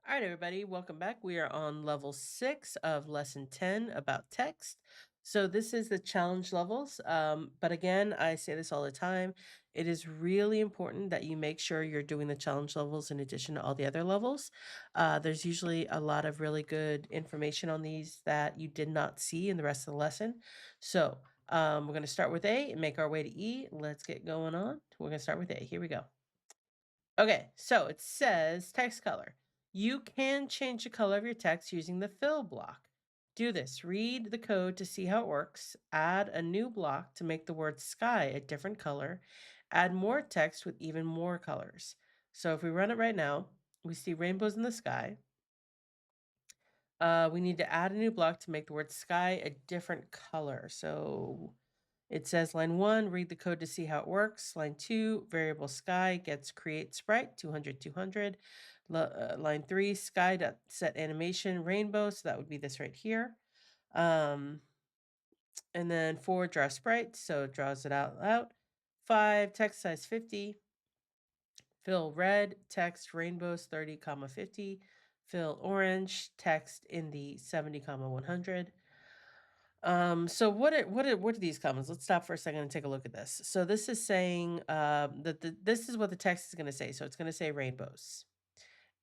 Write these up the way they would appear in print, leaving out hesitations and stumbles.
All right, everybody, welcome back. We are on level 6 of lesson 10 about text. So, this is the challenge levels. But again, I say this all the time. It is really important that you make sure you're doing the challenge levels in addition to all the other levels. There's usually a lot of really good information on these that you did not see in the rest of the lesson. So, we're going to start with A and make our way to E. Let's get going on. We're going to start with A. Here we go. Okay, so it says text color. You can change the color of your text using the fill block. Do this. Read the code to see how it works. Add a new block to make the word sky a different color. Add more text with even more colors. So if we run it right now, we see rainbows in the sky. We need to add a new block to make the word sky a different color. So it says line 1, read the code to see how it works. Line 2, variable sky gets create sprite 200 200. Line 3, sky dot set animation rainbow. So that would be this right here. And then 4, draw sprite. So it draws it out. 5, text size 50. Fill red, text rainbows 30 comma 50. Fill orange, text in the 70 comma 100. So what are these comments? Let's stop for a second and take a look at this. So this is saying this is what the text is going to say. So it's going to say rainbows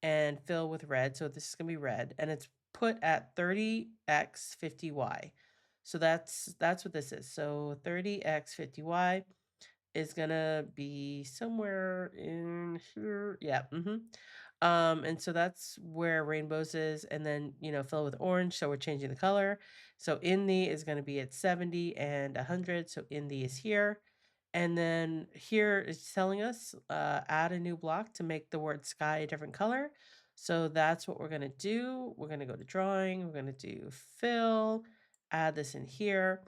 and fill with red. So this is going to be red, and it's put at 30x 50y. So that's what this is. So 30x 50y is gonna be somewhere in here. Yeah. And so that's where rainbows is, and then fill with orange. So we're changing the color. So in the is gonna be at 70 and 100. So in the is here. And then here is telling us add a new block to make the word sky a different color. So that's what we're gonna do. We're gonna go to drawing, we're gonna do fill, add this in here.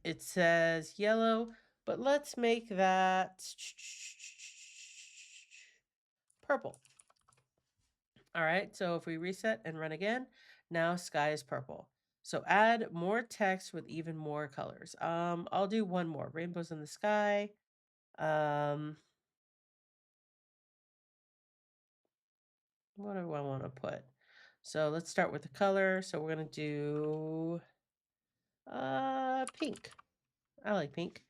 It says yellow, but let's make that purple. All right, so if we reset and run again, now sky is purple. So add more text with even more colors. I'll do one more. Rainbows in the sky. Um, what do I want to put? So let's start with the color. So we're gonna do pink. I like pink.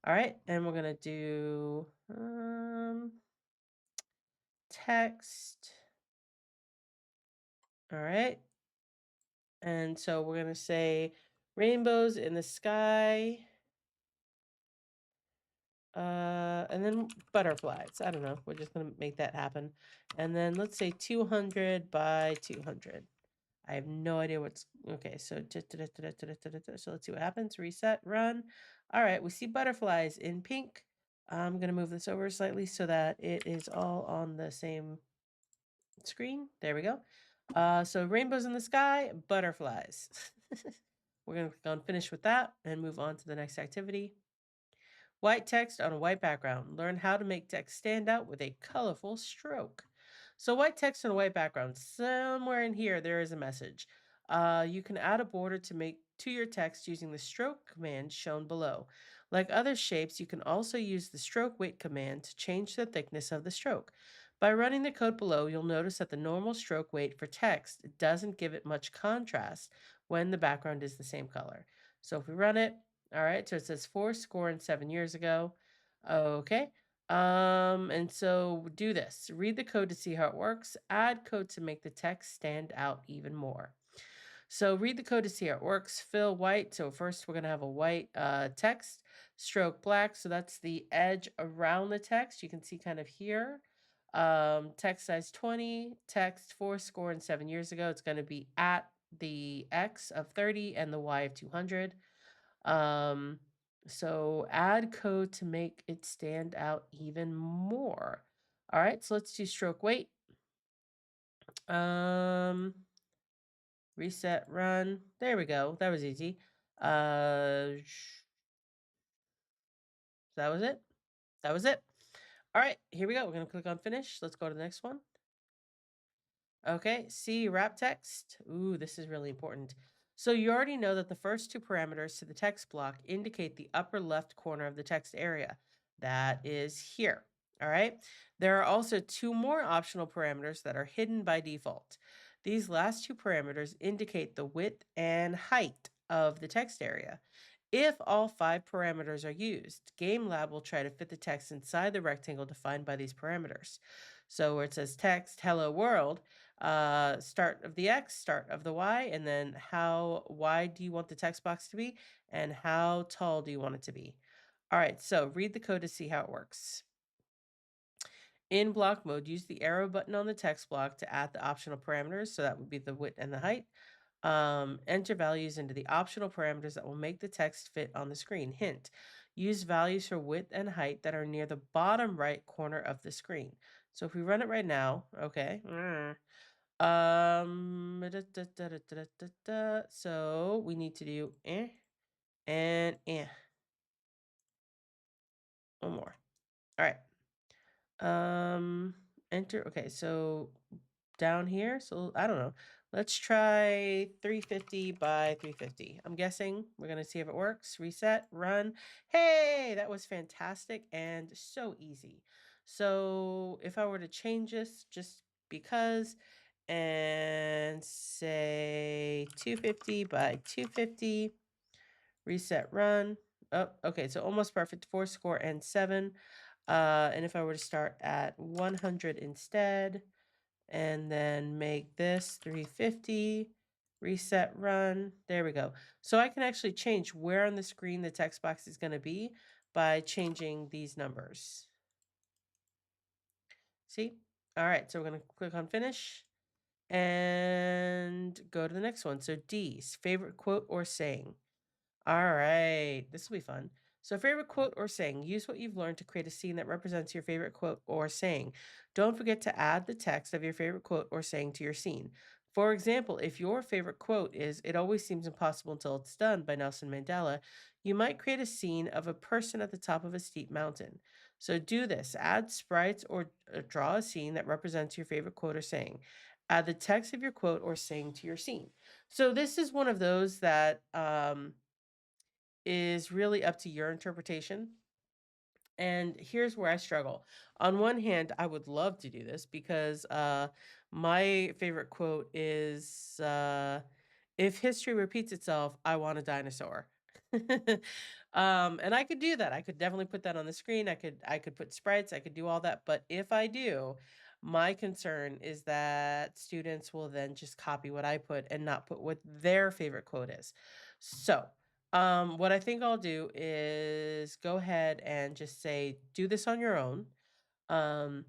All right, and we're gonna do text. All right. And so we're going to say rainbows in the sky. And then butterflies. I don't know. We're just going to make that happen. And then let's say 200 by 200. I have no idea what's okay. So so let's see what happens. Reset, run. All right, we see butterflies in pink. I'm gonna move this over slightly so that it is all on the same screen. There we go. So rainbows in the sky, butterflies. We're going to click on finish with that and move on to the next activity. White text on a white background. Learn how to make text stand out with a colorful stroke. So white text on a white background. Somewhere in here, there is a message. You can add a border to your text using the stroke command shown below. Like other shapes, you can also use the stroke weight command to change the thickness of the stroke. By running the code below, you'll notice that the normal stroke weight for text doesn't give it much contrast when the background is the same color. So if we run it, all right, so it says 7 years ago. Okay. And so do this. Read the code to see how it works. Add code to make the text stand out even more. So read the code to see how it works. Fill white. So first we're going to have a white text. Stroke black. So that's the edge around the text. You can see kind of here. Text size 20. Text 7 years ago. It's going to be at the X of 30 and the Y of 200. Um, so add code to make it stand out even more. All right, so let's do stroke weight. Um, reset, run. There we go. That was easy. That was it. That was it. All right, here we go. We're gonna click on finish. Let's go to the next one. Okay, see wrap text. Ooh, this is really important. So you already know that the first two parameters to the text block indicate the upper left corner of the text area. That is here. All right. There are also two more optional parameters that are hidden by default. These last two parameters indicate the width and height of the text area. If all five parameters are used, GameLab will try to fit the text inside the rectangle defined by these parameters. So where it says text, hello world, start of the X, start of the Y, and then how wide do you want the text box to be, and how tall do you want it to be? All right, so read the code to see how it works. In block mode, use the arrow button on the text block to add the optional parameters. So that would be the width and the height. Enter values into the optional parameters that will make the text fit on the screen. Hint, use values for width and height that are near the bottom right corner of the screen. So if we run it right now, okay. So we need to do and one more. All right. Enter. Okay, so down here, so I don't know. Let's try 350 by 350. I'm guessing we're gonna see if it works. Reset, run. Hey, that was fantastic and so easy. So if I were to change this just because and say 250 by 250, reset, run. Oh, okay, so almost perfect. 4 score and 7. And if I were to start at 100 instead, and then make this 350, reset, run. There we go. So I can actually change where on the screen the text box is going to be by changing these numbers. See? All right, so we're going to click on finish and go to the next one. So D's, favorite quote or saying. All right, this will be fun. So, favorite quote or saying, use what you've learned to create a scene that represents your favorite quote or saying. Don't forget to add the text of your favorite quote or saying to your scene. For example, if your favorite quote is, "It always seems impossible until it's done" by Nelson Mandela, you might create a scene of a person at the top of a steep mountain. So, do this add sprites or draw a scene that represents your favorite quote or saying. Add the text of your quote or saying to your scene. So, this is one of those that, is really up to your interpretation. And here's where I struggle. On one hand, I would love to do this because my favorite quote is if history repeats itself, I want a dinosaur. And I could do that. I could definitely put that on the screen. I could put sprites, I could do all that. But if I do, my concern is that students will then just copy what I put and not put what their favorite quote is. So what I think I'll do is go ahead and just say, do this on your own. Um,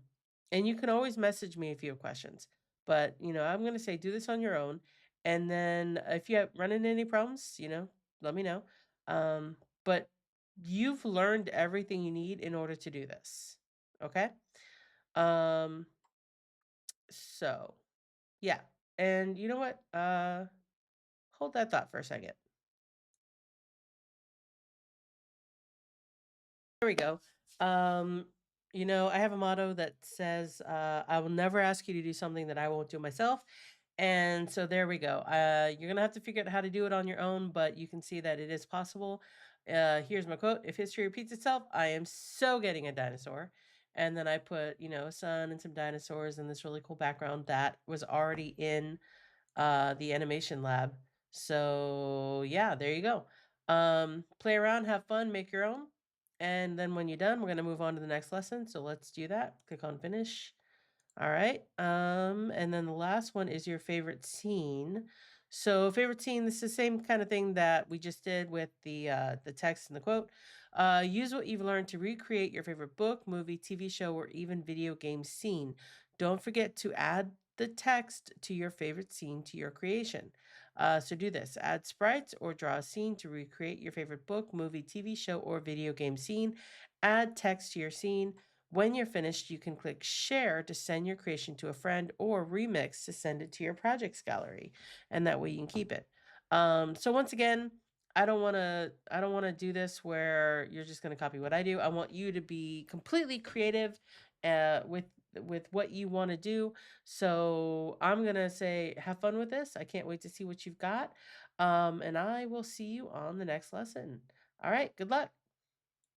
and you can always message me if you have questions. But, I'm going to say, do this on your own. And then if you run into any problems, let me know. But you've learned everything you need in order to do this. Okay. Um, so yeah. And you know what? Hold that thought for a second. There we go. Um, I have a motto that says, I will never ask you to do something that I won't do myself. And so there we go. You're going to have to figure out how to do it on your own, but you can see that it is possible. Here's my quote. If history repeats itself, I am so getting a dinosaur. And then I put, a sun and some dinosaurs and this really cool background that was already in the animation lab. So yeah, there you go. Play around, have fun, make your own. And then when you're done, we're gonna move on to the next lesson. So let's do that. Click on finish. All right. And then the last one is your favorite scene. So favorite scene, this is the same kind of thing that we just did with the text and the quote. Use what you've learned to recreate your favorite book, movie, TV show, or even video game scene. Don't forget to add the text to your favorite scene to your creation. So do this. Add sprites or draw a scene to recreate your favorite book, movie, TV show, or video game scene. Add text to your scene. When you're finished, you can click share to send your creation to a friend or remix to send it to your projects gallery. And that way you can keep it. So once again, I don't want to do this where you're just going to copy what I do. I want you to be completely creative with what you want to do. So I'm going to say have fun with this. I can't wait to see what you've got. And I will see you on the next lesson. All right, good luck.